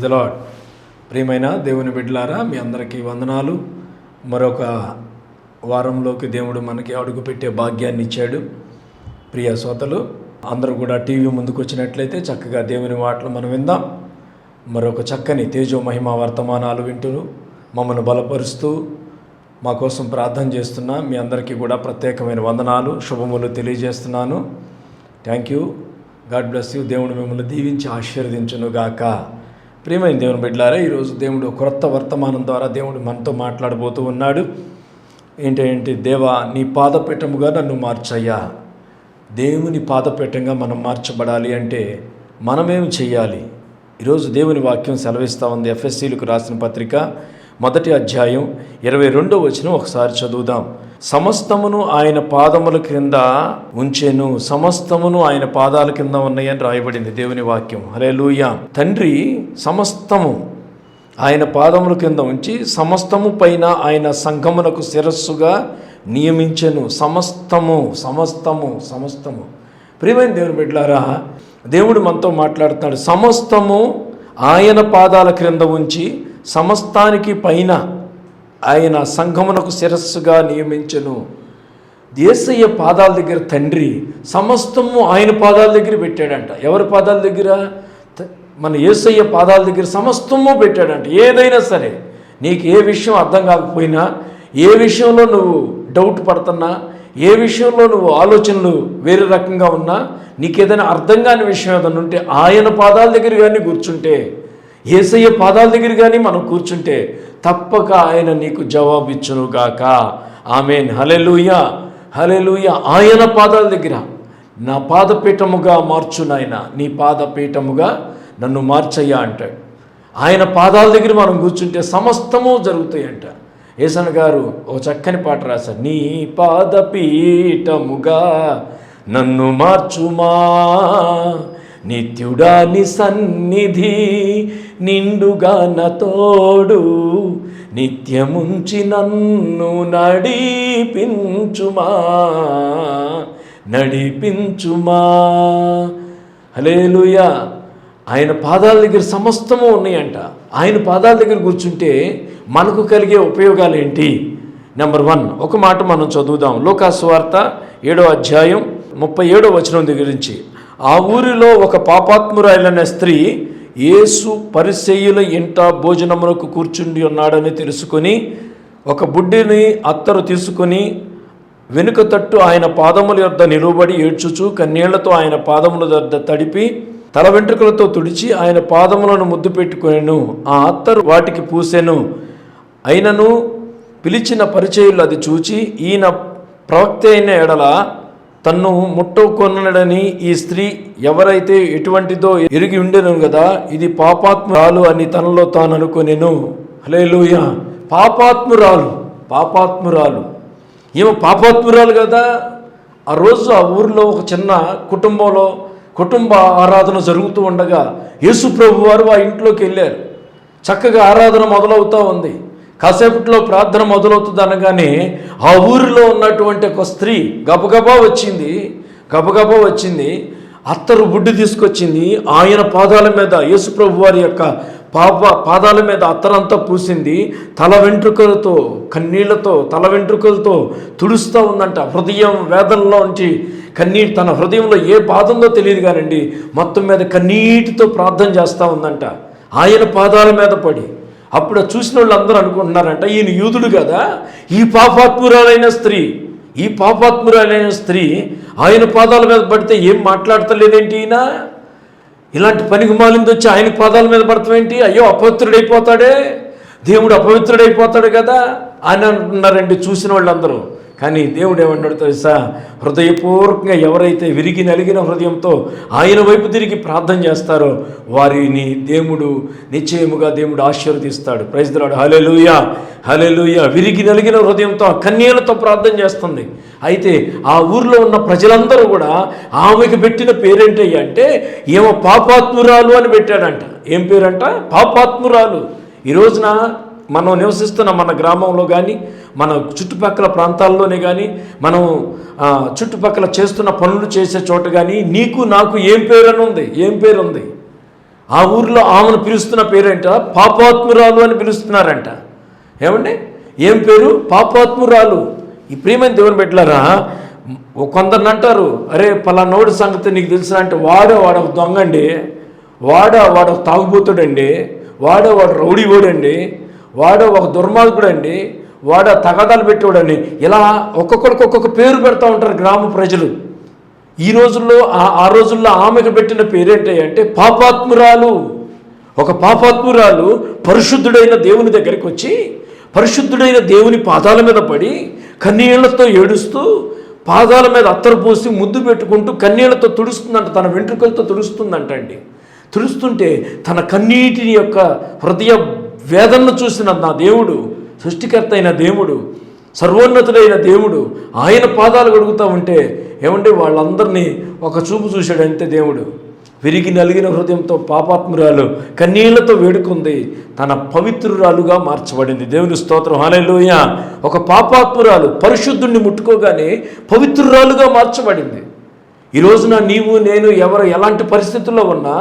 The lord. ప్రియమైన దేవుని బిడ్డలారా, మీ అందరికీ వందనాలు. మరొక వారంలోకి దేవుడు మనకి అడుగుపెట్టే భాగ్యాన్ని ఇచ్చాడు. ప్రియ శ్రోతలు అందరూ కూడా టీవీ ముందుకు వచ్చినట్లయితే చక్కగా దేవుని మాటలు మనం విందాం. మరొక చక్కని తేజో మహిమ వర్తమానాలు వింటూ మమ్మల్ని బలపరుస్తూ మా కోసం ప్రార్థన చేస్తున్నా మీ అందరికీ కూడా ప్రత్యేకమైన వందనాలు, శుభములు తెలియజేస్తున్నాను. Thank you. God bless you. దేవుడు మిమ్మల్ని దీవించి ఆశీర్వదించునుగాక. ప్రియమైన దేవుని బిడ్డలారా, ఈరోజు దేవుడు క్రొత్త వర్తమానం ద్వారా దేవుడు మనతో మాట్లాడబోతూ ఉన్నాడు. ఏంటంటే, దేవా నీ పాదపీఠముగా నన్ను మార్చయ్యా. దేవుని పాదపీఠంగా మనం మార్చబడాలి అంటే మనమేం చెయ్యాలి? ఈరోజు దేవుని వాక్యం సెలవిస్తూ ఉంది. ఎఫ్ఎస్సీలకు రాసిన పత్రిక 1వ అధ్యాయం 22వ వచనం ఒకసారి చదువుదాం. సమస్తమును ఆయన పాదముల క్రింద ఉంచెను. సమస్తమును ఆయన పాదాల కింద ఉన్నాయని రాయబడింది దేవుని వాక్యం. హల్లెలూయా. తండ్రి సమస్తము ఆయన పాదముల కింద ఉంచి సమస్తము పైన ఆయన సంఘమునకు శిరస్సుగా నియమించెను. సమస్తము సమస్తము సమస్తము. ప్రియమైన దేవుని బిడ్డలారా, దేవుడు మనతో మాట్లాడుతున్నాడు. సమస్తము ఆయన పాదాల క్రింద ఉంచి సమస్తానికి పైన ఆయన సంఘమునకు శిరస్సుగా నియమించెను. యేసయ్య పాదాల దగ్గర తండ్రి సమస్తము ఆయన పాదాల దగ్గర పెట్టాడంట. ఎవరి పాదాల దగ్గర? మన యేసయ్య పాదాల దగ్గర సమస్తము పెట్టాడంట. ఏదైనా సరే, నీకు ఏ విషయం అర్థం కాకపోయినా, ఏ విషయంలో నువ్వు డౌట్ పడుతున్నా, ఏ విషయంలో నువ్వు ఆలోచనలు వేరే రకంగా ఉన్నా, నీకేదైనా అర్థం కాని విషయం ఏదైనా ఉంటే ఆయన పాదాల దగ్గర కానీ కూర్చుంటే, యేసయ్య పాదాల దగ్గర కానీ మనం కూర్చుంటే తప్పక ఆయన నీకు జవాబిచ్చునుగాక. ఆమేన్. హల్లెలూయా, హల్లెలూయా. ఆయన పాదాల దగ్గర నా పాదపీఠముగా మార్చు నాయన, నీ పాదపీఠముగా నన్ను మార్చయ్యా అంటాడు. ఆయన పాదాల దగ్గర మనం కూర్చుంటే సమస్తము జరుగుతాయంట. యేసన్న గారు ఓ చక్కని పాట రాశారు. నీ పాదపీఠముగా నన్ను మార్చుమా, నిత్యుడా నీ సన్నిధి నిండుగా నా తోడు, నిత్యముంచి నన్ను నడిపించుమా నడిపించుమా. హల్లెలూయా. ఆయన పాదాల దగ్గర సమస్తము ఉన్నాయంట. ఆయన పాదాల దగ్గర కూర్చుంటే మనకు కలిగే ఉపయోగాలు ఏంటి? నెంబర్ 1, ఒక మాట మనం చదువుదాం. లూకాసు వార్త 7వ అధ్యాయం 37వ వచనం దగ్గర నుంచి. ఆ ఊరిలో ఒక పాపాత్మురాలైన స్త్రీ యేసు పరిసయ్యుల ఇంట భోజనమునకు కూర్చుండి ఉన్నాడని తెలుసుకొని ఒక బుడ్డిని అత్తరు తీసుకొని వెనుక తట్టు ఆయన పాదముల యొద్ద నిలువబడి ఏడ్చుచు కన్నీళ్లతో ఆయన పాదముల యొద్ద తడిపి తల వెంట్రుకలతో తుడిచి ఆయన పాదములను ముద్దు పెట్టుకొనెను. ఆ అత్తరు వాటికి పూసెను. అయినను పిలిచిన పరిచయులు అది చూచి, ఈయన ప్రవక్త అయిన ఎడల తన్ను ముట్టుకొనడని ఈ స్త్రీ ఎవరైతే ఎటువంటిదో ఎరిగి ఉండెను కదా, ఇది పాపాత్మురాలు అని తనలో తాను అనుకొనెను. హల్లెలూయా. పాపాత్మురాలు, పాపాత్మురాలు. ఏమో పాపాత్మురాలు కదా. ఆ రోజు ఆ ఊరిలో ఒక చిన్న కుటుంబంలో కుటుంబ ఆరాధన జరుగుతూ ఉండగా యేసు ప్రభు వారు ఆ ఇంట్లోకి వెళ్ళారు. చక్కగా ఆరాధన మొదలవుతూ ఉంది. కాసేపట్లో ప్రార్థన మొదలవుతుంది అనగానే ఆ ఊరిలో ఉన్నటువంటి ఒక స్త్రీ గబగబా వచ్చింది. అత్తరు బుడ్డి తీసుకొచ్చింది. ఆయన పాదాల మీద, యేసుప్రభు వారి యొక్క పాదాల మీద అత్తరంతా పూసింది. తల వెంట్రుకలతో, కన్నీళ్లతో, తల వెంట్రుకలతో తుడుస్తూ ఉందంట. హృదయం వేదనలో ఉంచి కన్నీటి, తన హృదయంలో ఏ బాధ ఉందో తెలియదు కానండి, మొత్తం మీద కన్నీటితో ప్రార్థన చేస్తూ ఉందంట ఆయన పాదాల మీద పడి. అప్పుడు చూసిన వాళ్ళు అందరూ అనుకుంటున్నారంట, ఈయన యూదుడు కదా, ఈ పాపాత్మురాలైన స్త్రీ ఆయన పాదాల మీద పడితే ఏం మాట్లాడతలేదేంటి? ఈయన ఇలాంటి పనికి మాలింది వచ్చి ఆయన పాదాల మీద పడతామేంటి? అయ్యో అపవిత్రుడైపోతాడే, దేవుడు అపవిత్రుడైపోతాడు కదా అని అంటున్నారండి చూసిన వాళ్ళందరూ. కానీ దేవుడు ఏమన్నాడు తెలుసా? హృదయపూర్వకంగా ఎవరైతే విరిగి నలిగిన హృదయంతో ఆయన వైపు తిరిగి ప్రార్థన చేస్తారో వారిని దేవుడు నిశ్చయముగా దేవుడు ఆశీర్వదిస్తాడు. Praise the Lord. Hallelujah, hallelujah. విరిగి నలిగిన హృదయంతో కన్నీళ్లతో ప్రార్థన చేస్తుంది. అయితే ఆ ఊర్లో ఉన్న ప్రజలందరూ కూడా ఆమెకు పెట్టిన పేరేంటయ్యా అంటే, ఏమో పాపాత్మురాలు అని పెట్టాడంట. ఏం పేరంట? పాపాత్మురాలు. ఈ రోజున మనం నివసిస్తున్న మన గ్రామంలో కానీ, మన చుట్టుపక్కల ప్రాంతాల్లోనే కానీ, మనం చుట్టుపక్కల చేస్తున్న పనులు చేసే చోట కానీ నీకు నాకు ఏం పేరు ఉంది? ఆ ఊరిలో ఆమెను పిలుస్తున్న పేరేంట? పాపాత్మురాలు అని పిలుస్తున్నారంట. ఏమండి? ఏం పేరు? పాపాత్మురాలు. ఈ ప్రియమైన దేవుని బిడ్డలారా, కొందరిని అంటారు, అరే పలానోడి సంగతి నీకు తెలుసా అంటే, వాడు దొంగండి, వాడు తాగుబోతుడండి, వాడు రౌడీ ఓడండి, వాడు ఒక దుర్మార్గుడండి, వాడు తగాదాలు పెట్టేవాడండి. ఇలా ఒక్కొక్కడికి ఒక్కొక్క పేరు పెడతా ఉంటారు గ్రామ ప్రజలు. ఈ రోజుల్లో ఆ రోజుల్లో ఆమెకు పెట్టిన పేరేంటి అంటే పాపాత్మురాలు. ఒక పాపాత్మురాలు పరిశుద్ధుడైన దేవుని దగ్గరికి వచ్చి పరిశుద్ధుడైన దేవుని పాదాల మీద పడి కన్నీళ్లతో ఏడుస్తూ పాదాల మీద అత్తరు పోసి ముద్దు పెట్టుకుంటూ కన్నీళ్లతో తుడుస్తుందంట, తన వెంట్రుకలతో తుడుస్తుందంట అండి. తుడుస్తుంటే తన కన్నీటిని యొక్క హృదయ వేదనను చూసిన నా దేవుడు, సృష్టికర్త అయిన దేవుడు, సర్వోన్నతుడైన దేవుడు ఆయన పాదాలు కడుగుతూ ఉంటే ఏమంటే వాళ్ళందరినీ ఒక చూపు చూశాడు అంతే దేవుడు. విరిగి నలిగిన హృదయంతో పాపాత్మురాలు కన్నీళ్లతో వేడుకుంది, తన పవిత్రురాలుగా మార్చబడింది. దేవుని స్తోత్రం, హల్లెలూయా. ఒక పాపాత్మురాలు పరిశుద్ధుణ్ణి ముట్టుకోగానే పవిత్రురాలుగా మార్చబడింది. ఈ రోజున నీవు నేను ఎవరు ఎలాంటి పరిస్థితుల్లో ఉన్నా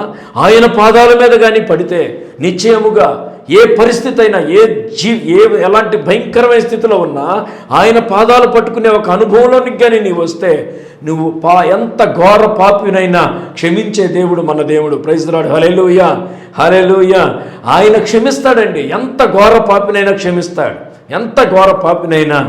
ఆయన పాదాల మీద కానీ పడితే నిశ్చయముగా ఏ పరిస్థితి అయినా ఎలాంటి భయంకరమైన స్థితిలో ఉన్నా ఆయన పాదాలు పట్టుకునే ఒక అనుభవంలోనికి కానీ నీవు వస్తే నువ్వు ఎంత ఘోర పాపినైనా క్షమించే దేవుడు మన దేవుడు. ప్రైజ్ ది లార్డ్, హల్లెలూయా, హల్లెలూయా. ఆయన క్షమిస్తాడండి, ఎంత ఘోర పాపినైనా క్షమిస్తాడు, ఎంత ఘోర పాపినైనా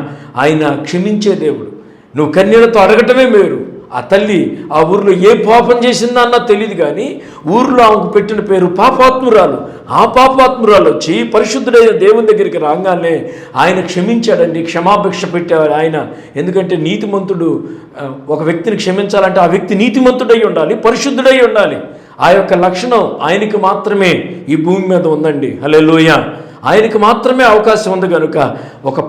ఆయన క్షమించే దేవుడు. నువ్వు కన్నీళ్లతో అడగటమే మేలు. ఆ తల్లి ఆ ఊరిలో ఏ పాపం చేసిందా అన్నా తెలియదు, కానీ ఊరిలో ఆమెకు పెట్టిన పేరు పాపాత్మురాలు. ఆ పాపాత్మురాలు వచ్చి పరిశుద్ధుడైన దేవుని దగ్గరికి రాగానే ఆయన క్షమించాడండి, క్షమాభిక్ష పెట్టాడు ఆయన. ఎందుకంటే నీతిమంతుడు ఒక వ్యక్తిని క్షమించాలంటే ఆ వ్యక్తి నీతిమంతుడై ఉండాలి, పరిశుద్ధుడై ఉండాలి. ఆ యొక్క లక్షణం ఆయనకి మాత్రమే ఈ భూమి మీద ఉందండి. హల్లెలూయా. ఆయనకి మాత్రమే అవకాశం ఉంది కనుక ఒక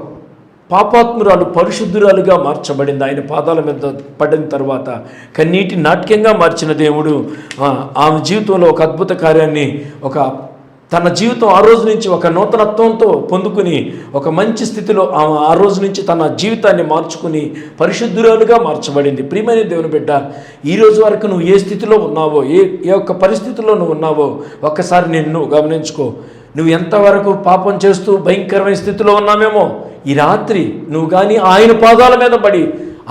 పాపాత్మురాలు పరిశుద్ధురాలుగా మార్చబడింది. ఆయన పాదాల మీద పడిన తర్వాత కన్నీటి నాట్యంగా మార్చిన దేవుడు ఆమె జీవితంలో ఒక అద్భుత కార్యాన్ని, తన జీవితం ఆ రోజు నుంచి ఒక నూతనత్వంతో పొందుకుని ఒక మంచి స్థితిలో ఆమె ఆ రోజు నుంచి తన జీవితాన్ని మార్చుకుని పరిశుద్ధురాలుగా మార్చబడింది. ప్రియమైన దేవుని బిడ్డ, ఈ రోజు వరకు నువ్వు ఏ స్థితిలో ఉన్నావో, ఏ ఒక్క పరిస్థితిలో నువ్వు ఉన్నావో ఒక్కసారి నిన్ను గమనించుకో. నువ్వు ఎంతవరకు పాపం చేస్తూ భయంకరమైన స్థితిలో ఉన్నామేమో, ఈ రాత్రి నువ్వు కానీ ఆయన పాదాల మీద పడి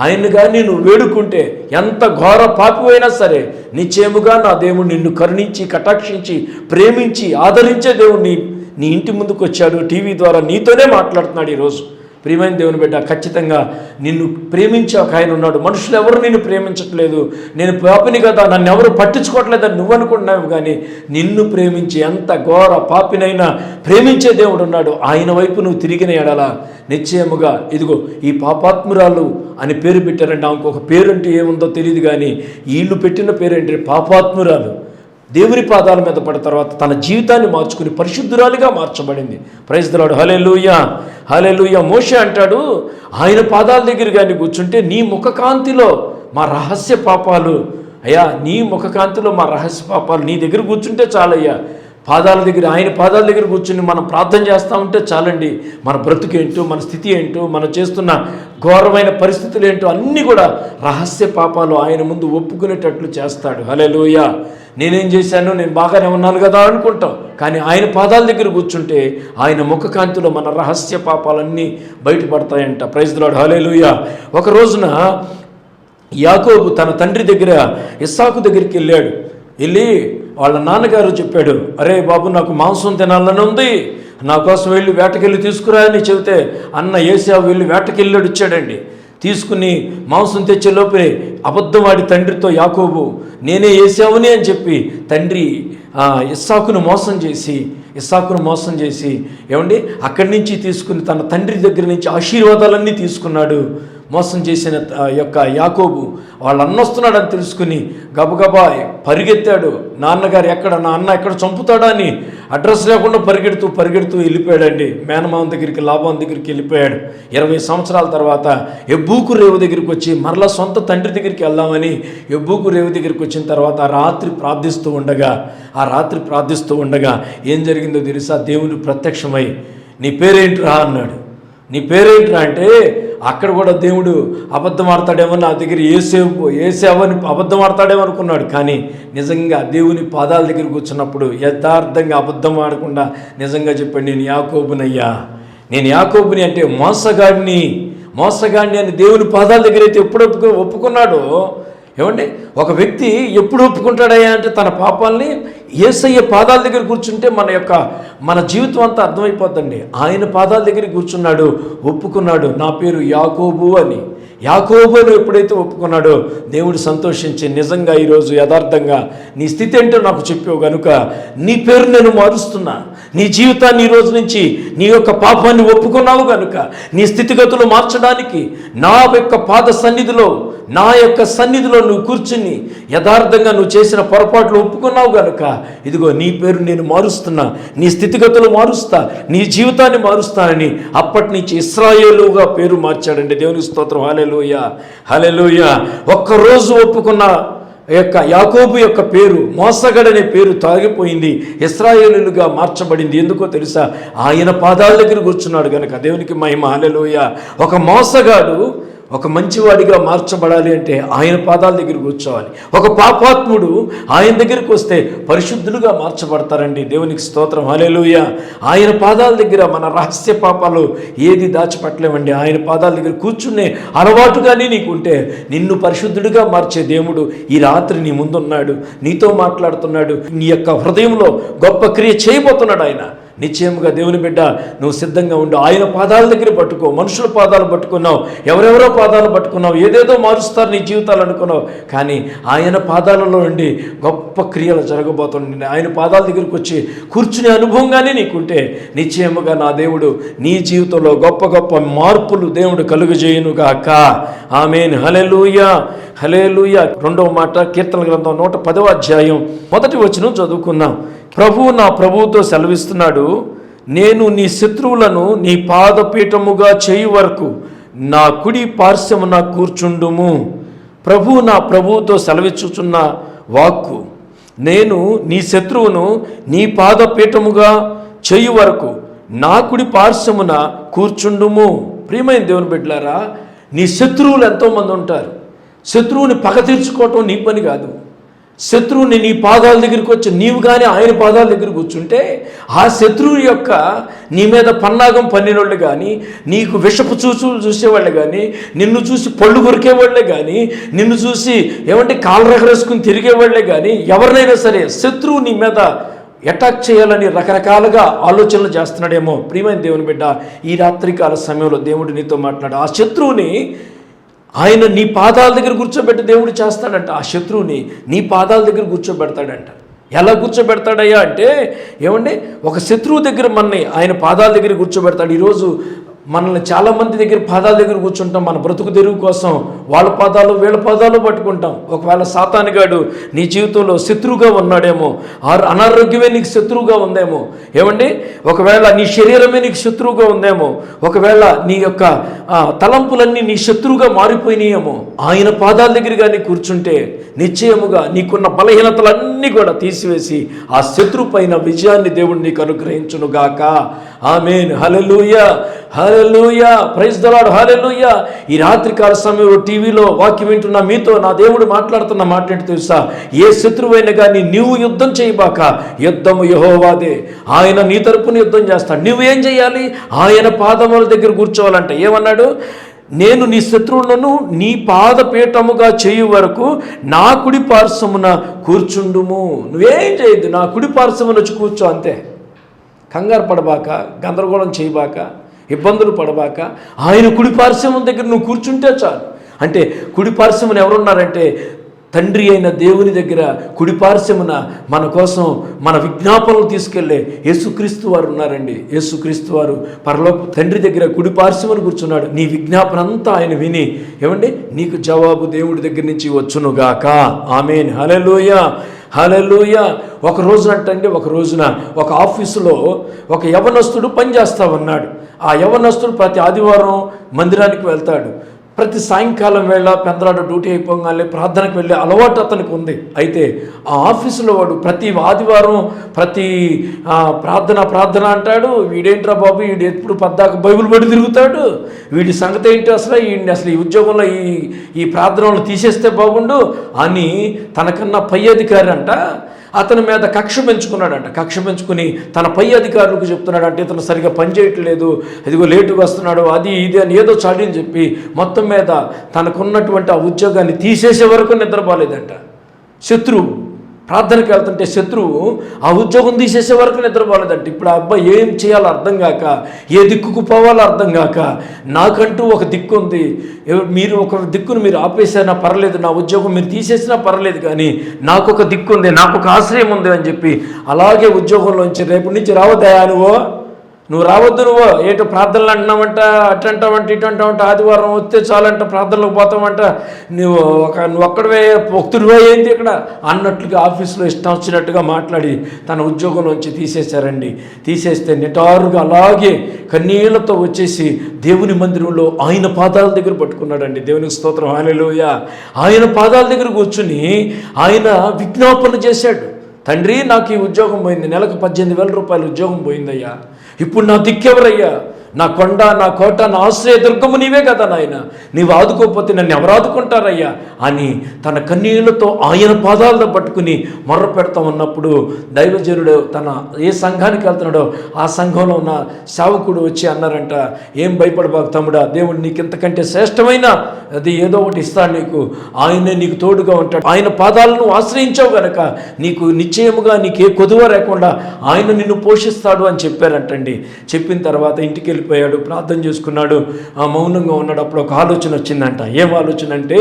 ఆయన్ని కానీ నువ్వు వేడుకుంటే ఎంత ఘోర పాపివైనా సరే నిశ్చయముగా నా దేవుడు నిన్ను కరుణించి కటాక్షించి ప్రేమించి ఆదరించే దేవుడు నీ ఇంటి ముందుకు వచ్చాడు. టీవీ ద్వారా నీతోనే మాట్లాడుతున్నాడు ఈరోజు. ప్రియమైన దేవుని బిడ్డ, ఖచ్చితంగా నిన్ను ప్రేమించే ఒక ఆయన ఉన్నాడు. మనుషులు ఎవరు నిన్ను ప్రేమించట్లేదు, నేను పాపిని కదా, నన్ను ఎవరు పట్టించుకోవట్లేదని నువ్వు అనుకుంటున్నావు, కానీ నిన్ను ప్రేమించి ఎంత ఘోర పాపినైనా ప్రేమించే దేవుడు ఉన్నాడు. ఆయన వైపు నువ్వు తిరిగిన ఎడల నిశ్చయముగా ఇదిగో ఈ పాపాత్మురాలు అని పేరు పెట్టారంటే ఆమెకు ఒక పేరుంటే ఏముందో తెలియదు, కానీ వీళ్ళు పెట్టిన పేరేంటి పాపాత్మురాలు. దేవుని పాదాల మీద పడిన తర్వాత తన జీవితాన్ని మార్చుకుని పరిశుద్ధురాలిగా మార్చబడింది. ప్రైజ్ ది లార్డ్, హల్లెలూయా, హల్లెలూయా. మోషే అంటాడు, ఆయన పాదాల దగ్గర కానీ కూర్చుంటే నీ ముఖకాంతిలో మా రహస్య పాపాలు, అయ్యా నీ ముఖకాంతిలో మా రహస్య పాపాలు నీ దగ్గర కూర్చుంటే చాలయ్యా. ఆయన పాదాల దగ్గర కూర్చుని మనం ప్రార్థన చేస్తూ ఉంటే చాలండి. మన బ్రతుకేంటో, మన స్థితి ఏంటో, మనం చేస్తున్న ఘోరమైన పరిస్థితులు ఏంటో అన్నీ కూడా రహస్య పాపాలు ఆయన ముందు ఒప్పుకునేటట్లు చేస్తాడు. హల్లెలూయా. నేనేం చేశాను, నేను బాగానే ఉన్నాను కదా అనుకుంటాం, కానీ ఆయన పాదాల దగ్గర కూర్చుంటే ఆయన ముఖకాంతిలో మన రహస్య పాపాలన్నీ బయటపడతాయంట. ప్రైజ్ ది లార్డ్, హల్లెలూయా. ఒక రోజున యాకోబు తన తండ్రి దగ్గర ఇస్సాకు దగ్గరికి వెళ్ళి వాళ్ళ నాన్నగారు చెప్పాడు, అరే బాబు నాకు మాంసం తినాలని ఉంది, నా కోసం వెళ్ళి వేటకెళ్ళి తీసుకురా అని చెబితే అన్న ఏసావు వెళ్ళి వేటకెళ్ళాడు, ఇచ్చాడండి. తీసుకుని మాంసం తెచ్చే లోపే అబద్ధవాడి తండ్రితో యాకోబు నేనే ఏసావుని అని చెప్పి తండ్రి ఇస్సాకును మోసం చేసి ఏమండి అక్కడి నుంచి తీసుకుని తన తండ్రి దగ్గర నుంచి ఆశీర్వాదాలన్నీ తీసుకున్నాడు. మోసం చేసిన యొక్క యాకోబు వాళ్ళ అన్న వస్తున్నాడని తెలుసుకుని గబగబా పరిగెత్తాడు. నాన్నగారు ఎక్కడ, నా అన్న ఎక్కడ చంపుతాడా అని అడ్రస్ లేకుండా పరిగెడుతూ వెళ్ళిపోయాడండి. మేనమామ దగ్గరికి, లాభం దగ్గరికి వెళ్ళిపోయాడు. 20 సంవత్సరాల తర్వాత ఎబ్బూకు రేవు దగ్గరికి వచ్చి మరలా సొంత తండ్రి దగ్గరికి వెళ్దామని ఎబ్బూకు రేవు దగ్గరికి వచ్చిన తర్వాత ఆ రాత్రి ప్రార్థిస్తూ ఉండగా ఏం జరిగిందో తెలుసా? దేవుడు ప్రత్యక్షమై నీ పేరేంట్రా అన్నాడు. నీ పేరేంట్రా అంటే అక్కడ కూడా దేవుడు అబద్ధం ఆడతాడేమో, నా దగ్గర ఏసేవని అబద్ధం ఆడతాడేమో అనుకున్నాడు. కానీ నిజంగా దేవుని పాదాల దగ్గర కూర్చున్నప్పుడు యథార్థంగా అబద్ధం ఆడకుండా నిజంగా చెప్పాడు, నేను యాకోబునయ్యా, నేను యాకోబుని. అంటే మోసగాడిని అని దేవుని పాదాల దగ్గర అయితే ఎప్పుడు ఒప్పుకున్నాడో, ఏమండి ఒక వ్యక్తి ఎప్పుడు ఒప్పుకుంటాడయ్యా అంటే తన పాపాలని యేసయ్య పాదాల దగ్గర కూర్చుంటే మన జీవితం అంతా అర్థమైపోద్దండి. ఆయన పాదాల దగ్గర కూర్చున్నాడు, ఒప్పుకున్నాడు, నా పేరు యాకోబు అని. యాకోబు అని ఎప్పుడైతే ఒప్పుకున్నాడో దేవుడు సంతోషించి, నిజంగా ఈరోజు యథార్థంగా నీ స్థితి ఏంటో నాకు చెప్పావు కనుక నీ పేరు నేను మారుస్తున్నా. నీ జీవితాన్ని ఈ రోజు నుంచి నీ యొక్క పాపాన్ని ఒప్పుకున్నావు కనుక నీ స్థితిగతులు మార్చడానికి నా యొక్క పాద సన్నిధిలో, నా యొక్క సన్నిధిలో నువ్వు కూర్చుని యథార్థంగా నువ్వు చేసిన పొరపాట్లు ఒప్పుకున్నావు కనుక ఇదిగో నీ పేరు నేను మారుస్తున్నా, నీ స్థితిగతులు మారుస్తా, నీ జీవితాన్ని మారుస్తానని అప్పటి నుంచి ఇశ్రాయేలుగా పేరు మార్చాడండి. దేవునికి స్తోత్రం. హల్లెలూయా, హల్లెలూయా. ఒక్కరోజు ఒప్పుకున్న యొక్క యాకోబు యొక్క పేరు, మోసగాడనే పేరు తాగిపోయింది, ఇశ్రాయేలుగా మార్చబడింది. ఎందుకో తెలుసా? ఆయన పాదాల దగ్గర కూర్చున్నాడు కనుక. దేవునికి మహిమ. హల్లెలూయా. ఒక మోసగాడు ఒక మంచివాడిగా మార్చబడాలి అంటే ఆయన పాదాల దగ్గర కూర్చోవాలి. ఒక పాపాత్ముడు ఆయన దగ్గరికి వస్తే పరిశుద్ధులుగా మార్చబడతారండి. దేవునికి స్తోత్రం. హల్లెలూయా. ఆయన పాదాల దగ్గర మన రహస్య పాపాలు ఏది దాచిపెట్టలేమండి. ఆయన పాదాల దగ్గర కూర్చునే అలవాటుగానే నీకుంటే నిన్ను పరిశుద్ధుడిగా మార్చే దేవుడు ఈ రాత్రి నీ ముందున్నాడు, నీతో మాట్లాడుతున్నాడు, నీ యొక్క హృదయంలో గొప్ప క్రియ చేయబోతున్నాడు ఆయన. నిశ్చయముగా దేవుని బిడ్డ నువ్వు సిద్ధంగా ఉండు. ఆయన పాదాల దగ్గర పట్టుకో. మనుషుల పాదాలు పట్టుకున్నావు, ఎవరెవరో పాదాలు పట్టుకున్నావు, ఏదేదో మారుస్తారు నీ జీవితాలు అనుకున్నావు. కానీ ఆయన పాదాలలో నుండి గొప్ప క్రియలు జరగబోతుంది. ఆయన పాదాల దగ్గరికి వచ్చి కూర్చునే అనుభవంగానే నీకుంటే నిశ్చయముగా నా దేవుడు నీ జీవితంలో గొప్ప గొప్ప మార్పులు దేవుడు కలుగజేయునుగాక. ఆమేన్. హల్లెలూయా, హల్లెలూయా. రెండవ మాట కీర్తన గ్రంథం 110వ అధ్యాయం 1వ వచనం చదువుకుందాం. ప్రభువు నా ప్రభువుతో సెలవిస్తున్నాడు, నేను నీ శత్రువులను నీ పాదపీఠముగా చేయు వరకు నా కుడి పార్శ్వమున కూర్చుండుము. ప్రభువు నా ప్రభువుతో సెలవిచ్చుచున్న వాక్కు, నేను నీ శత్రువును నీ పాదపీఠముగా చేయు వరకు నా కుడి పార్శ్వమున కూర్చుండుము. ప్రియమైన దేవుని బిడ్డలారా, నీ శత్రువులు ఎంతోమంది ఉంటారు. శత్రువుని పగ తీర్చుకోవటం నీ పని కాదు. శత్రువుని నీ పాదాల దగ్గరికి వచ్చి నీవు కానీ ఆయన పాదాల దగ్గర కూర్చుంటే ఆ శత్రువు యొక్క నీ మీద పన్నాగం పన్నినోళ్ళు కానీ, నీకు విషపు చూసులు చూసేవాళ్ళే కానీ, నిన్ను చూసి పళ్ళు కొరికేవాళ్లే కానీ, నిన్ను చూసి ఏమంటే కాలు రగరేసుకుని తిరిగేవాళ్లే కానీ, ఎవరినైనా సరే శత్రువు నీ మీద అటాక్ చేయాలని రకరకాలుగా ఆలోచనలు చేస్తున్నాడేమో. ప్రియమైన దేవుని బిడ్డ, ఈ రాత్రికాల సమయంలో దేవుడు నీతో మాట్లాడు. ఆ శత్రువుని ఆయన నీ పాదాల దగ్గర కూర్చోబెట్టి దేవుడు చేస్తాడంట. ఆ శత్రువుని నీ పాదాల దగ్గర కూర్చోబెడతాడంట. ఎలా కూర్చోబెడతాడయ్యా అంటే, ఏమండి ఒక శత్రువు దగ్గర మనని ఆయన పాదాల దగ్గర కూర్చోబెడతాడు. ఈరోజు మనల్ని చాలామంది దగ్గర పాదాల దగ్గర కూర్చుంటాం. మన బ్రతుకు తెరువు కోసం వాళ్ళ పాదాలు వీళ్ళ పాదాలు పట్టుకుంటాం. ఒకవేళ సాతానుగాడు నీ జీవితంలో శత్రువుగా ఉన్నాడేమో, అనారోగ్యమే నీకు శత్రువుగా ఉందేమో, ఏమండి ఒకవేళ నీ శరీరమే నీకు శత్రువుగా ఉందేమో, ఒకవేళ నీ యొక్క తలంపులన్నీ నీ శత్రువుగా మారిపోయినాయేమో, ఆయన పాదాల దగ్గర కానీ కూర్చుంటే నిశ్చయముగా నీకున్న బలహీనతలన్నీ కూడా తీసివేసి ఆ శత్రు పైన విజయాన్ని దేవుడు నీకు అనుగ్రహించునుగాక. Amen. Hallelujah, hallelujah. Praise the Lord. Hallelujah. ఈ రాత్రికాల సమయంలో టీవీలో వాక్యం వింటున్న మీతో నా దేవుడు మాట్లాడుతున్న మాట ఏంటి తెలుసా? ఏ శత్రువైనా కానీ నీవు యుద్ధం చేయబాక, యుద్ధము యెహోవాదే. ఆయన నీ తరపున యుద్ధం చేస్తాడు. నువ్వేం చేయాలి? ఆయన పాదముల దగ్గర కూర్చోవాలంట. ఏమన్నాడు? నేను నీ శత్రువులను నీ పాదపీఠముగా చేయు వరకు నా కుడి పార్శ్వమున కూర్చుండుము. నువ్వేం చేయొద్దు, నా కుడి పార్శ్వమున వచ్చి కూర్చో అంతే. కంగారు పడబాక, గందరగోళం చేయబాక, ఇబ్బందులు పడబాక, ఆయన కుడి పార్శ్వం దగ్గర నువ్వు కూర్చుంటే చాలు. అంటే కుడి పార్శ్వమున ఎవరున్నారంటే తండ్రి అయిన దేవుని దగ్గర కుడి పార్శ్వమున మన కోసం మన విజ్ఞాపనలు తీసుకెళ్లే యేసుక్రీస్తు వారు ఉన్నారండి. యేసుక్రీస్తు వారు పరలోక తండ్రి దగ్గర కుడి పార్శ్వమున కూర్చున్నాడు. నీ విజ్ఞాపన అంతా ఆయన విని ఏమండి నీకు జవాబు దేవుడి దగ్గర నుంచి వచ్చునుగాక. ఆమేన్. హల్లెలూయా, హల్లెలూయా. ఒక రోజున ఒక ఆఫీసులో ఒక యవనస్తుడు పనిచేస్తా ఉన్నాడు. ఆ యవనస్తుడు ప్రతి ఆదివారం మందిరానికి వెళ్తాడు. ప్రతి సాయంకాలం వేళ పెందలాడ డ్యూటీ అయిపోగానే ప్రార్థనకు వెళ్ళే అలవాటు అతనికి ఉంది. అయితే ఆ ఆఫీసులో వాడు ప్రతి ఆదివారం ప్రతి ప్రార్థన అంటాడు. వీడేంట్రా బాబు, వీడు ఎప్పుడు పద్దాక బైబిల్ పడి తిరుగుతాడు, వీడి సంగతి ఏంటి అసలు, వీడిని అసలు ఈ ఉద్యోగంలో ఈ ప్రార్థనలు తీసేస్తే బాగుండు అని తనకన్నా పై అధికారి అంట అతని మీద కక్ష పెంచుకున్నాడంట. కక్ష పెంచుకుని తన పై అధికారులకు చెప్తున్నాడంటే ఇతను సరిగా పనిచేయట్లేదు, ఇదిగో లేటుగా వస్తున్నాడు, అది ఇది అని ఏదో చాడీని చెప్పి మొత్తం మీద తనకున్నటువంటి ఆ ఉద్యోగాన్ని తీసేసే వరకు నిద్రపోలేదంట. శత్రువు ప్రార్థనకి వెళ్తుంటే శత్రువు ఆ ఉద్యోగం తీసేసే వరకు నిద్రపోలేదంట. ఇప్పుడు ఆ అబ్బాయి ఏం చేయాలో అర్థం కాక, ఏ దిక్కుకు పోవాలో అర్థం కాక, నాకంటూ ఒక దిక్కు ఉంది, మీరు ఒక దిక్కును మీరు ఆపేసినా పర్లేదు, నా ఉద్యోగం మీరు తీసేసినా పర్లేదు, కానీ నాకు ఒక దిక్కు ఉంది, నాకు ఒక ఆశ్రయం ఉంది అని చెప్పి అలాగే ఉద్యోగంలోంచి రేపటి నుంచి రావద్దయా నువ్వు రావద్దు, నువ్వు ఏటో ప్రార్థనలు అంటున్నావంట, అటు అంటావంట, ఇటు అంటావంట, ఆదివారం వస్తే చాలంట ప్రార్థనలకు పోతావంట, నువ్వు ఒక్కడవే భక్తుడివే ఏంటి ఇక్కడ అన్నట్లుగా ఆఫీసులో ఇష్టం వచ్చినట్టుగా మాట్లాడి తన ఉద్యోగంలోంచి తీసేశారండి. తీసేస్తే నిటారుగా అలాగే కన్నీళ్లతో వచ్చేసి దేవుని మందిరంలో ఆయన పాదాల దగ్గర పట్టుకున్నాడండి. దేవునికి స్తోత్రం, హల్లెలూయా. ఆయన పాదాల దగ్గర కూర్చుని ఆయన విజ్ఞాపన చేశాడు. తండ్రి, నాకు ఈ ఉద్యోగం పోయింది, నెలకు 18,000 రూపాయలు ఉద్యోగం పోయిందయ్యా, ఇప్పుడు నా దిక్కెవరయ్యా, నా కొండ, నా కోట, నా ఆశ్రయ దుర్గము నీవే కదా నాయన, నీవు ఆదుకోకపోతే నన్ను ఎవరు ఆదుకుంటారయ్యా అని తన కన్నీళ్లతో ఆయన పాదాలతో పట్టుకుని మొర్ర పెడతా ఉన్నప్పుడు దైవజనుడు తన ఏ సంఘానికి వెళ్తున్నాడో ఆ సంఘంలో ఉన్న సేవకుడు వచ్చి అన్నారంట, ఏం భయపడబాకు తమ్ముడా, దేవుడు నీకు ఇంతకంటే శ్రేష్టమైన అది ఏదో ఒకటి ఇస్తాడు నీకు, ఆయనే నీకు తోడుగా ఉంటాడు, ఆయన పాదాలను ఆశ్రయించావు గనక నీకు నిశ్చయముగా నీకు ఏ కొదువ లేకుండా ఆయన నిన్ను పోషిస్తాడు అని చెప్పారంటండి. చెప్పిన తర్వాత ఇంటికి వెళ్ళిపోయాడు, ప్రార్థన చేసుకున్నాడు, మౌనంగా ఉన్నాడు. అప్పుడు ఒక ఆలోచన వచ్చిందంట. ఏం ఆలోచన అంటే,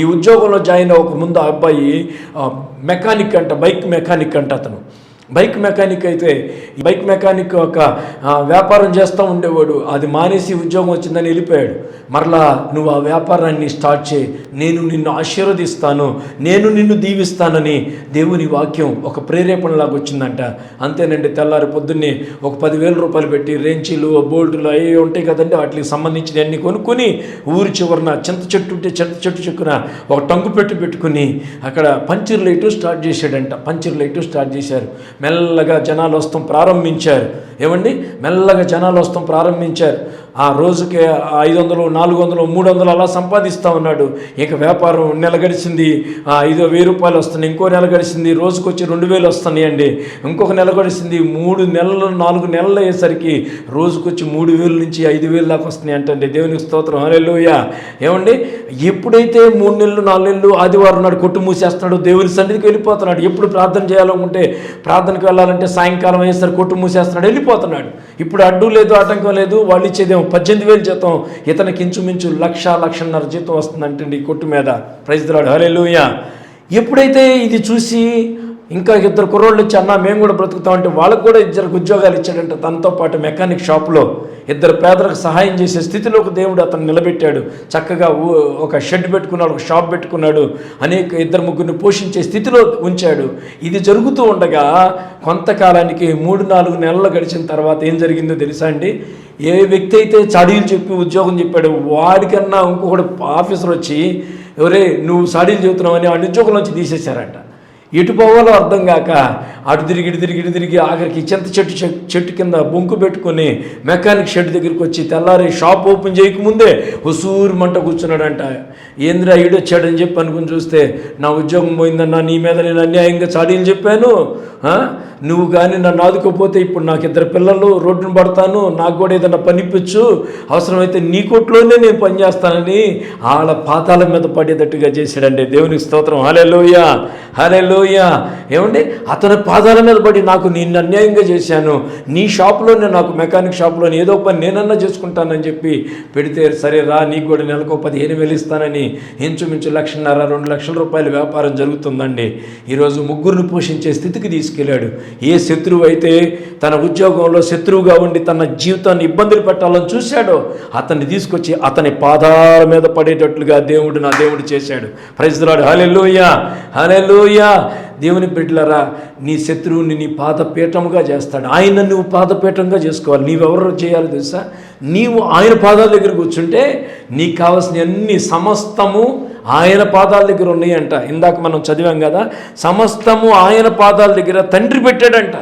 ఈ ఉద్యోగంలో జాయిన్ అవ్వక ముందు ఆ అబ్బాయి మెకానిక్ అంట, బైక్ మెకానిక్ అంట. అతను బైక్ మెకానిక్ అయితే బైక్ మెకానిక్ ఒక వ్యాపారం చేస్తూ ఉండేవాడు. అది మానేసి ఉద్యోగం వచ్చిందని వెళ్ళిపోయాడు. మరలా నువ్వు ఆ వ్యాపారాన్ని స్టార్ట్ చేయి, నేను నిన్ను ఆశీర్వదిస్తాను, నేను నిన్ను దీవిస్తానని దేవుని వాక్యం ఒక ప్రేరేపణలాగా వచ్చిందంట. అంతేనండి, తెల్లారి పొద్దున్నే ఒక 10,000 రూపాయలు పెట్టి రెంచీలు, బోల్టులు అవి ఉంటాయి కదండి, వాటికి సంబంధించిన అన్ని కొనుక్కొని ఊరి చివరన చింత చెట్టు ఉంటే చింత చెట్టు చెక్కున ఒక టంగు పెట్టుకుని అక్కడ పంచర్ లైటు స్టార్ట్ చేశాడంట. పంచర్ లైటు స్టార్ట్ చేశారు. మెల్లగా జనాలు వస్తాం ప్రారంభించారు. ఏమండి, మెల్లగా జనాలు వస్తాం ప్రారంభించారు. ఆ రోజుకి 500, 400, 300 అలా సంపాదిస్తూ ఉన్నాడు. ఇక వ్యాపారం నెల గడిచింది, 5,000 రూపాయలు వస్తున్నాయి. ఇంకో నెల గడిచింది, రోజుకి వచ్చి 2,000 వస్తున్నాయండి. ఇంకొక నెల గడిచింది, 3 నెలలు 4 నెలలు అయ్యేసరికి రోజుకొచ్చి 3,000 నుంచి 5,000 దాకా వస్తున్నాయి అంటండి. దేవునికి స్తోత్రం, హల్లెలూయా. ఏమండి, ఎప్పుడైతే 3 నెలలు 4 నెలలు ఆదివారం నాడు కొట్టు మూసేస్తున్నాడు, దేవుని సన్నిధికి వెళ్ళిపోతున్నాడు. ఎప్పుడు ప్రార్థన చేయాలనుకుంటే, ప్రార్థనకు వెళ్ళాలంటే సాయంకాలం అయ్యేసరికి కొట్టు మూసేస్తున్నాడు, వెళ్ళిపోతున్నాడు. ఇప్పుడు అడ్డు లేదు, ఆటంకం లేదు. వాళ్ళు ఇచ్చేదేమో 18,000 జీతం, ఇతనికి ఇంచుమించు 1,00,000 జీతం వస్తుందంటండి కొట్టు మీద. ప్రైజ్ ది లార్డ్, హల్లెలూయా. ఎప్పుడైతే ఇది చూసి ఇంకా 2 కుర్రోళ్ళు వచ్చి, అన్న మేము కూడా బ్రతుకుతామంటే వాళ్ళకు కూడా 2 ఉద్యోగాలు ఇచ్చాడంట. తనతో పాటు మెకానిక్ షాప్లో 2 పేదలకు సహాయం చేసే స్థితిలోకి దేవుడు అతను నిలబెట్టాడు. చక్కగా ఒక షెడ్ పెట్టుకున్నాడు, ఒక షాప్ పెట్టుకున్నాడు, అనేక 2-3 పోషించే స్థితిలో ఉంచాడు. ఇది జరుగుతూ ఉండగా కొంతకాలానికి 3-4 నెలలు గడిచిన తర్వాత ఏం జరిగిందో తెలుసా అండి? ఏ వ్యక్తి అయితే చాడీలు చెప్పి ఉద్యోగం చెప్పాడు, వాడికన్నా ఇంకొకటి ఆఫీసర్ వచ్చి, ఎవరే నువ్వు చాడీలు చెబుతున్నావు అని ఆ ఉద్యోగంలోంచి తీసేశారంట. ఎటు పోవాలో అర్థం కాక అటు తిరిగి ఆఖరికి చింత చెట్టు కింద బొంకు పెట్టుకొని మెకానిక్ షెడ్ దగ్గరికి వచ్చి తెల్లారి షాప్ ఓపెన్ చేయకముందే హుసూరు మంట కూర్చున్నాడంట. ఏంద్రా ఈడొచ్చాడని చెప్పి అనుకుని చూస్తే, నా ఉద్యోగం పోయిందన్నా, నీ మీద నేను అన్యాయంగా చాడీలు చెప్పాను, నువ్వు కానీ నన్ను ఆదుకోపోతే ఇప్పుడు నాకు 2 పిల్లలు, రోడ్డును పడతాను, నాకు కూడా ఏదైనా పనిపించు, అవసరమైతే నీ కొట్లోనే నేను పనిచేస్తానని వాళ్ళ పాతాల మీద పడేటట్టుగా చేశాడండి. దేవునికి స్తోత్రం, హల్లెలూయా, హల్లెలూయా. ఏమండి, అతని పాదాల మీద పడి, నాకు నిన్ను అన్యాయంగా చేశాను, నీ షాప్లోనే, నాకు మెకానిక్ షాప్లోనే ఏదో పని నేనన్నా చేసుకుంటానని చెప్పి పెడితే, సరే రా, నీకు కూడా నెలకు 15,000 ఇస్తానని ఇంచుమించు 1,50,000, 2,00,000 రూపాయల వ్యాపారం జరుగుతుందండి. ఈరోజు 3 పోషించే స్థితికి తీసుకెళ్ళాడు. ఏ శత్రువు అయితే తన ఉద్యోగంలో శత్రువుగా ఉండి తన జీవితాన్ని ఇబ్బందులు పెట్టాలని చూశాడో అతన్ని తీసుకొచ్చి అతని పాదాల మీద పడేటట్లుగా నా దేవుడు చేశాడు. ప్రైజ్ ది లార్డ్, హల్లెలూయా, హల్లెలూయా. దేవుని బిడ్డలారా, నీ శత్రువుని నీ పాదపీఠముగా చేస్తాడు. ఆయన నువ్వు పాదపీఠంగా చేసుకోవాలి. నీవెవరు చేయాలో తెలుసా? నీవు ఆయన పాదాల దగ్గర కూర్చుంటే నీకు కావాల్సిన అన్ని సమస్తము ఆయన పాదాల దగ్గర ఉన్నాయంట. ఇందాక మనం చదివాం కదా, సమస్తము ఆయన పాదాల దగ్గర తండ్రి పెట్టాడంట.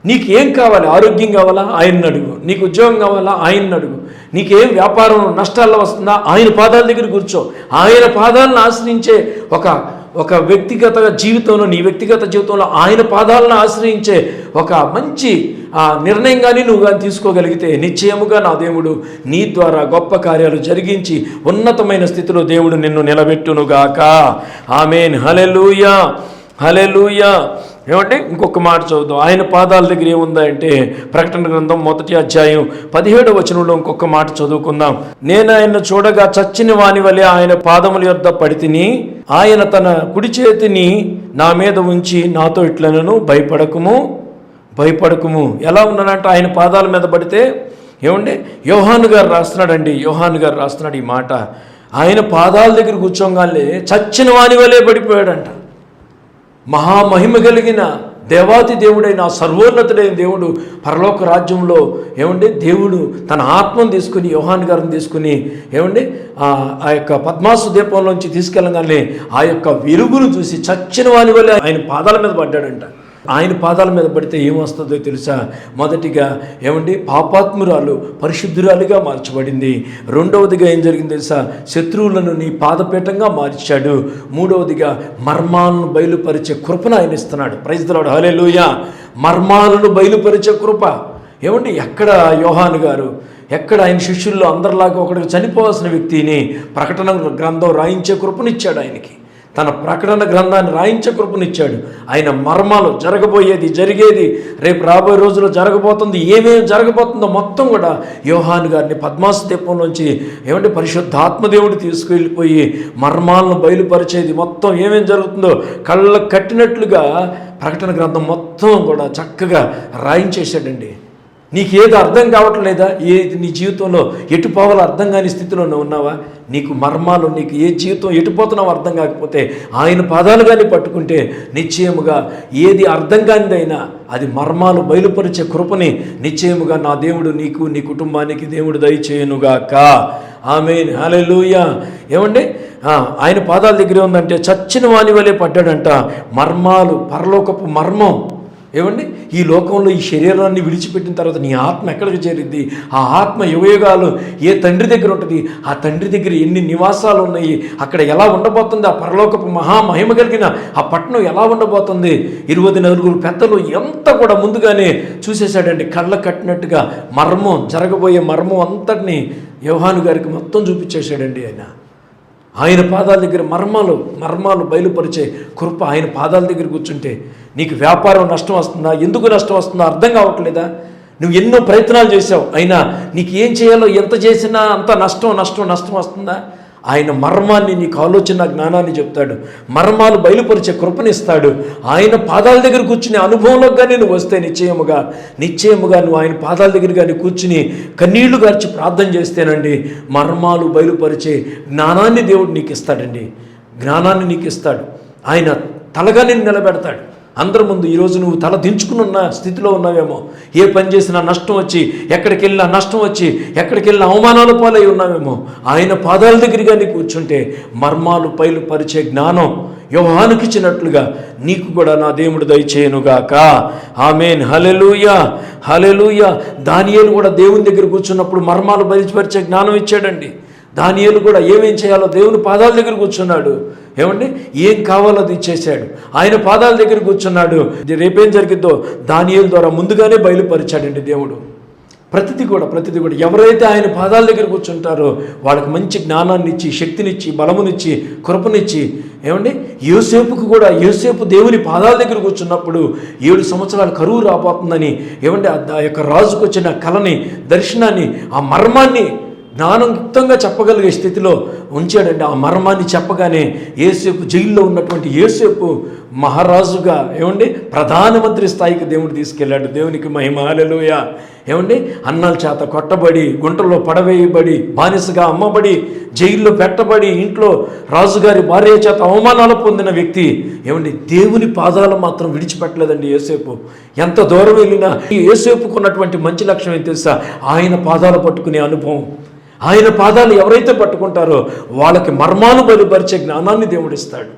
నీకు ఏం కావాలి? ఆరోగ్యం కావాలా? ఆయన్ని అడుగు. నీకు ఉద్యోగం కావాలా? ఆయన్ని అడుగు. నీకేం వ్యాపారం నష్టాల్లో వస్తుందా? ఆయన పాదాల దగ్గర కూర్చో. ఆయన పాదాలను ఆశ్రయించే ఒక వ్యక్తిగత జీవితంలో, నీ వ్యక్తిగత జీవితంలో ఆయన పాదాలను ఆశ్రయించే ఒక మంచి నిర్ణయం కానీ నువ్వు కానీ తీసుకోగలిగితే నిశ్చయముగా నా దేవుడు నీ ద్వారా గొప్ప కార్యాలు జరిగించి ఉన్నతమైన స్థితిలో దేవుడు నిన్ను నిలబెట్టునుగాక. ఆమేన్. హల్లెలూయా, హల్లెలూయా. ఏమంటే ఇంకొక మాట చదువుదాం. ఆయన పాదాల దగ్గర ఏముందంటే ప్రకటన గ్రంథం 1వ అధ్యాయం 17వ వచనంలో ఇంకొక మాట చదువుకుందాం. నేను ఆయన్ను చూడగా చచ్చిన వాని వలె ఆయన పాదముల యొద్ద పడితిని. ఆయన తన కుడి చేతిని నా మీద ఉంచి నాతో ఇట్లనను, భయపడకుము, భయపడకుము. ఎలా ఉన్నాడంట ఆయన పాదాల మీద పడితే? ఏమండి యోహాను గారు రాస్తున్నాడండి, యోహాను గారు రాస్తున్నాడు ఈ మాట. ఆయన పాదాల దగ్గర కూర్చోగానే చచ్చిన వాని వలె పడిపోయాడంట. మహామహిమ కలిగిన దేవాతి దేవుడైన సర్వోన్నతుడైన దేవుడు పరలోక రాజ్యంలో ఏమండి దేవుడు తన ఆత్మను తీసుకుని యోహాను గారిని తీసుకుని ఏమండి ఆ యొక్క పద్మాసు దీపంలోంచి తీసుకెళ్ళగానే ఆ యొక్క వెలుగును చూసి చచ్చిన వాని వల్ల ఆయన పాదాల మీద పడ్డాడంట. ఆయన పాదాల మీద పడితే ఏమొస్తుందో తెలుసా? మొదటిగా ఏమండి పాపాత్మురాలు పరిశుద్ధురాలుగా మార్చబడింది. రెండవదిగా ఏం జరిగింది తెలుసా? శత్రువులను నీ పాదపీఠంగా మార్చాడు. మూడవదిగా మర్మాలను బయలుపరిచే కృపను ఆయన ఇస్తున్నాడు. ప్రైజ్ ది లార్డ్, హల్లెలూయా. మర్మాలను బయలుపరిచే కృప. ఏమండి ఎక్కడ యోహాను గారు, ఎక్కడ ఆయన శిష్యుల్లో అందరిలాగా ఒకటికి చనిపోవాల్సిన వ్యక్తిని ప్రకటన గ్రంథం రాయించే కృపనిచ్చాడు ఆయనకి. తన ప్రకటన గ్రంథాన్ని రాయించే కృపనిచ్చాడు. ఆయన మర్మాలు, జరగబోయేది, జరిగేది, రేపు రాబోయే రోజుల్లో జరగబోతుంది, ఏమేమి జరగబోతుందో మొత్తం కూడా యోహాను గారిని పద్మాసు దీపంలోంచి ఏమంటే పరిశుద్ధాత్మదేవుడు తీసుకెళ్ళిపోయి మర్మాలను బయలుపరిచేది, మొత్తం ఏమేమి జరుగుతుందో కళ్ళకు కట్టినట్లుగా ప్రకటన గ్రంథం మొత్తం కూడా చక్కగా రాయించేశాడండి. నీకు ఏది అర్థం కావట్లేదా? ఏది నీ జీవితంలో ఎటు పోవాలో అర్థం కాని స్థితిలో ఉన్నావా? నీకు మర్మాలు, నీకు ఏ జీవితం ఎటుపోతున్నావో అర్థం కాకపోతే ఆయన పాదాలు కానీ పట్టుకుంటే నిశ్చయముగా ఏది అర్థం కానిదైనా అది మర్మాలు బయలుపరిచే కృపని నిశ్చయముగా నా దేవుడు నీకు, నీ కుటుంబానికి దేవుడు దయచేయునుగాక. ఆమేన్, హల్లెలూయా. ఏమండి ఆయన పాదాల దగ్గర ఉందంటే చచ్చిన వాని వలె పడ్డాడంట. మర్మాలు, పరలోకపు మర్మం. ఏమండి ఈ లోకంలో ఈ శరీరాన్ని విడిచిపెట్టిన తర్వాత నీ ఆత్మ ఎక్కడికి చేరిద్ది? ఆ ఆత్మ యుగయుగాలు ఏ తండ్రి దగ్గర ఉంటుంది? ఆ తండ్రి దగ్గర ఎన్ని నివాసాలు ఉన్నాయి? అక్కడ ఎలా ఉండబోతుంది? ఆ పరలోకపు మహామహిమ కలిగిన ఆ పట్టణం ఎలా ఉండబోతుంది? 24 పెద్దలు ఎంత కూడా ముందుగానే చూసేశాడండి. కళ్ళ కట్టినట్టుగా మర్మం, జరగబోయే మర్మం అంతటిని యోహాను గారికి మొత్తం చూపించేశాడండి ఆయన పాదాల దగ్గర మర్మాలు బయలుపరిచే కృప. ఆయన పాదాల దగ్గర కూర్చుంటే నీకు వ్యాపారం నష్టం వస్తుందా? ఎందుకు నష్టం వస్తుందో అర్థం కావట్లేదా? నువ్వు ఎన్నో ప్రయత్నాలు చేసావు, అయినా నీకు ఏం చేయాలో ఎంత చేసినా అంత నష్టం వస్తుందా? ఆయన మర్మాన్ని, నీకు ఆలోచన జ్ఞానాన్ని చెప్తాడు, మర్మాలు బయలుపరిచే కృపనిస్తాడు. ఆయన పాదాల దగ్గర కూర్చుని అనుభవంలోకి కానీ నువ్వు వస్తే నిశ్చయముగా నువ్వు ఆయన పాదాల దగ్గర కానీ కూర్చుని కన్నీళ్లు గార్చి ప్రార్థన చేస్తేనండి మర్మాలు బయలుపరిచే జ్ఞానాన్ని దేవుడు నీకు ఇస్తాడండి. జ్ఞానాన్ని నీకు ఇస్తాడు. ఆయన తలగా నిన్ను నిలబెడతాడు. అందరి ముందు ఈరోజు నువ్వు తల దించుకుని ఉన్న స్థితిలో ఉన్నావేమో. ఏ పని చేసినా నష్టం వచ్చి, ఎక్కడికి వెళ్ళినా నష్టం వచ్చి, ఎక్కడికి వెళ్ళినా అవమానాల పాలై ఉన్నావేమో. ఆయన పాదాల దగ్గరగా నీకు కూర్చుంటే మర్మాలు బయలుపరిచే జ్ఞానం యోహానుకి ఇచ్చినట్లుగా నీకు కూడా నా దేవుడు దయచేయునుగాక. ఆమేన్, హల్లెలూయా, హల్లెలూయా. దానియేలు కూడా దేవుని దగ్గర కూర్చున్నప్పుడు మర్మాలు బయలుపరిచే జ్ఞానం ఇచ్చాడండి. దానియేలు కూడా ఏమేం చేయాలో దేవుని పాదాల దగ్గర కూర్చున్నాడు. ఏమండి ఏం కావాలో అది ఇచ్చేశాడు. ఆయన పాదాల దగ్గర కూర్చున్నాడు. రేపేం జరిగిద్దో దానియేలు ద్వారా ముందుగానే బయలుపరిచాడండి దేవుడు. ప్రతిదీ కూడా ఎవరైతే ఆయన పాదాల దగ్గర కూర్చుంటారో వాళ్ళకి మంచి జ్ఞానాన్ని ఇచ్చి, శక్తినిచ్చి, బలమునిచ్చి, కృపనిచ్చి. ఏమండి యోసేపు దేవుని పాదాల దగ్గర కూర్చున్నప్పుడు 7 సంవత్సరాలు కరువు రాబోతుందని ఏమండి ఆ యొక్క రాజుకు వచ్చిన కలని, దర్శనాన్ని, ఆ మర్మాన్ని జ్ఞానయుక్తంగా చెప్పగలిగే స్థితిలో ఉంచాడండి. ఆ మర్మాన్ని చెప్పగానే యోసేపు, జైల్లో ఉన్నటువంటి యోసేపు మహారాజుగా ప్రధానమంత్రి స్థాయికి దేవుడు తీసుకెళ్ళాడు. దేవునికి మహిమ, హల్లెలూయా. అన్నాల చేత కొట్టబడి, గుంటలో పడవేయబడి, బానిసగా అమ్మబడి, జైల్లో పెట్టబడి, ఇంట్లో రాజుగారి భార్య చేత అవమానాలు పొందిన వ్యక్తి దేవుని పాదాలు మాత్రం విడిచిపెట్టలేదండి యోసేపు. ఎంత దూరం వెళ్ళినా ఈ యోసేపుకున్నటువంటి మంచి లక్ష్యం ఏం తెలుసా? ఆయన పాదాలు పట్టుకునే అనుభవం. ఆయన పాదాలు ఎవరైతే పట్టుకుంటారో వాళ్ళకి మర్మాలు బయలుపరిచే జ్ఞానాన్ని దేవుడిస్తాడు.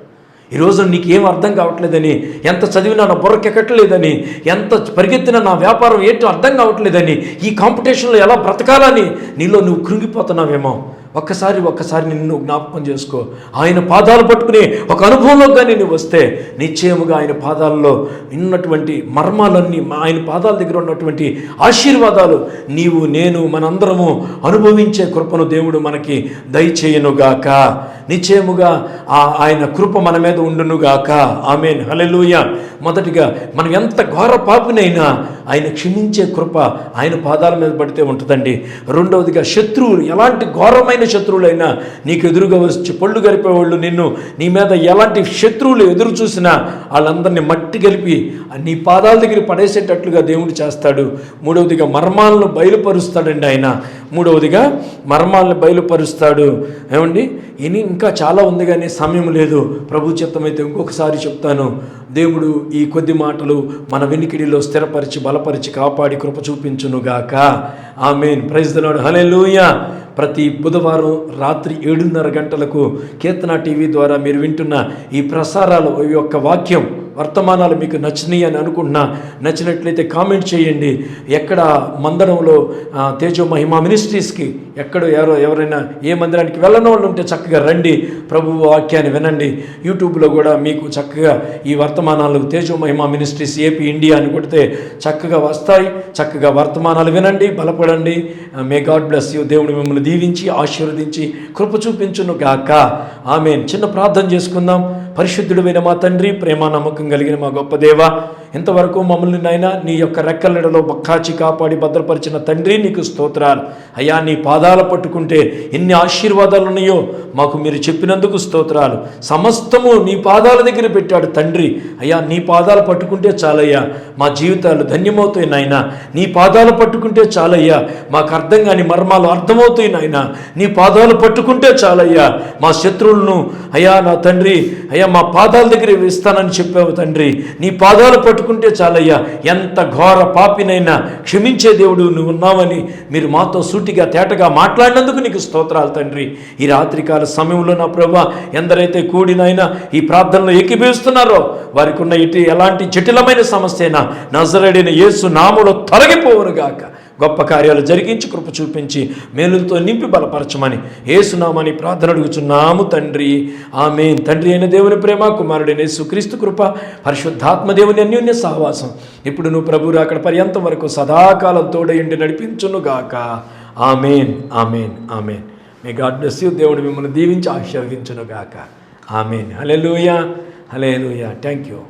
ఈరోజు నీకేం అర్థం కావట్లేదని, ఎంత చదివినా నా బుర్రకెక్కట్లేదని, ఎంత పరిగెత్తినా నా వ్యాపారం ఏంటో అర్థం కావట్లేదని, ఈ కాంపిటీషన్లో ఎలా బ్రతకాలని నీలో నువ్వు కృంగిపోతున్నావేమో. ఒక్కసారి నిన్ను జ్ఞాపకం చేసుకో. ఆయన పాదాలు పట్టుకుని ఒక అనుభవంలో కానీ నువ్వు వస్తే నిశ్చయముగా ఆయన పాదాల్లో ఉన్నటువంటి మర్మాలన్నీ, ఆయన పాదాల దగ్గర ఉన్నటువంటి ఆశీర్వాదాలు నీవు, నేను, మనందరము అనుభవించే కృపను దేవుడు మనకి దయచేయునుగాక. నిశ్చయముగా ఆయన కృప మన మీద ఉండునుగాక. ఆమేన్, హల్లెలూయా. మొదటిగా మనం ఎంత ఘోర పాపినైనా ఆయన క్షమించే కృప ఆయన పాదాల మీద పడితే ఉంటుందండి. రెండవదిగా శత్రువులు, ఎలాంటి ఘోరమైన శత్రువులైనా నీకు ఎదురుగా వచ్చి పళ్ళు గలిపేవాళ్ళు, నీ మీద ఎలాంటి శత్రువులు ఎదురు చూసినా వాళ్ళందరినీ మట్టి గలిపి నీ పాదాల దగ్గర పడేసేటట్లుగా దేవుడు చేస్తాడు. మూడవదిగా మర్మాలను బయలుపరుస్తాడండి ఆయన. మర్మాలను బయలుపరుస్తాడు. ఇంకా చాలా ఉంది కానీ సమయం లేదు. ప్రభు చిత్తమైతే ఇంకొకసారి చెప్తాను. దేవుడు ఈ కొద్ది మాటలు మన వెనికిడిలో స్థిరపరిచి, బలపరిచి, కాపాడి కృప చూపించునుగాక. ఆమేన్. ప్రైజ్ ది లార్డ్, హల్లెలూయా. ప్రతి బుధవారం రాత్రి 7:30 గంటలకు కీర్తన టీవీ ద్వారా మీరు వింటున్న ఈ ప్రసారాలు, ఈ యొక్క వాక్యం వర్తమానాలు మీకు నచ్చినాయి అని అనుకుంటున్నా. నచ్చినట్లయితే కామెంట్ చేయండి. ఎక్కడ మందిరంలో తేజో మహిమా మినిస్ట్రీస్కి ఎవరైనా ఏ మందిరానికి వెళ్ళని వాళ్ళు ఉంటే చక్కగా రండి, ప్రభు వాక్యాన్ని వినండి. యూట్యూబ్లో కూడా మీకు చక్కగా ఈ వర్తమానాలు తేజో మహిమా మినిస్ట్రీస్ ఏపీ ఇండియా అని కొడితే చక్కగా వస్తాయి. చక్కగా వర్తమానాలు వినండి, బలపడండి. May God bless you. దేవుడు మిమ్మల్ని దీవించి ఆశీర్వదించి కృప చూపించును గాక. ఆమేన్. చిన్న ప్రార్థన చేసుకుందాం. పరిశుద్ధుడైన మా తండ్రి, ప్రేమ నమ్మకం కలిగిన మా గొప్ప దేవ, ఇంతవరకు మమ్మల్ని నాయన నీ యొక్క రెక్కలడలో కాచి కాపాడి భద్రపరిచిన తండ్రి, నీకు స్తోత్రాలు అయ్యా. నీ పాదాలు పట్టుకుంటే ఎన్ని ఆశీర్వాదాలు ఉన్నాయో మాకు మీరు చెప్పినందుకు స్తోత్రాలు. సమస్తము నీ పాదాల దగ్గర పెట్టాడు తండ్రి. అయ్యా, నీ పాదాలు పట్టుకుంటే చాలయ్యా, మా జీవితాలు ధన్యమవుతాయి నాయన. నీ పాదాలు పట్టుకుంటే చాలయ్యా, మాకు అర్థం కాని మర్మాలు అర్థమవుతాయి నాయన. నీ పాదాలు పట్టుకుంటే చాలయ్యా, మా శత్రువులను అయ్యా నా తండ్రి, అయ్యా మా పాదాల దగ్గర ఇస్తానని చెప్పావు తండ్రి. నీ పాదాలు పట్టుకుంటే చాలయ్యా, ఎంత ఘోర పాపినైనా క్షమించే దేవుడు నువ్వు ఉన్నావని మీరు మాతో సూటిగా తేటగా మాట్లాడినందుకు నీకు స్తోత్రాలు తండ్రి. ఈ రాత్రికాల సమయంలో నా ప్రభువా, ఎందరైతే కూడినైనా ఈ ప్రార్థనలో ఏకీభవిస్తున్నారో వారికి ఉన్న ఎలాంటి జటిలమైన సమస్య అయినా నజరేయుడైన యేసు నామములో తొలగిపోవునుగాక. గొప్ప కార్యాలు జరిగించి కృప చూపించి మేలులతో నింపి బలపరచమని యేసునామని ప్రార్థన అడుగుచున్నాము తండ్రి. ఆమేన్. తండ్రి అయిన దేవుని ప్రేమ, కుమారుడైన యేసుక్రీస్తు కృప, పరిశుద్ధాత్మ దేవుని అన్యోన్య సహవాసం ఇప్పుడు నువ్వు ప్రభు రాకడ పర్యంతం వరకు సదాకాలం తోడయుండి నడిపించునుగాక. Amen, amen, amen. May God bless you. దేవుడు మిమ్మల్ని దీవించి ఆశీర్వదించునుగాక. Amen. Hallelujah, hallelujah. Thank you.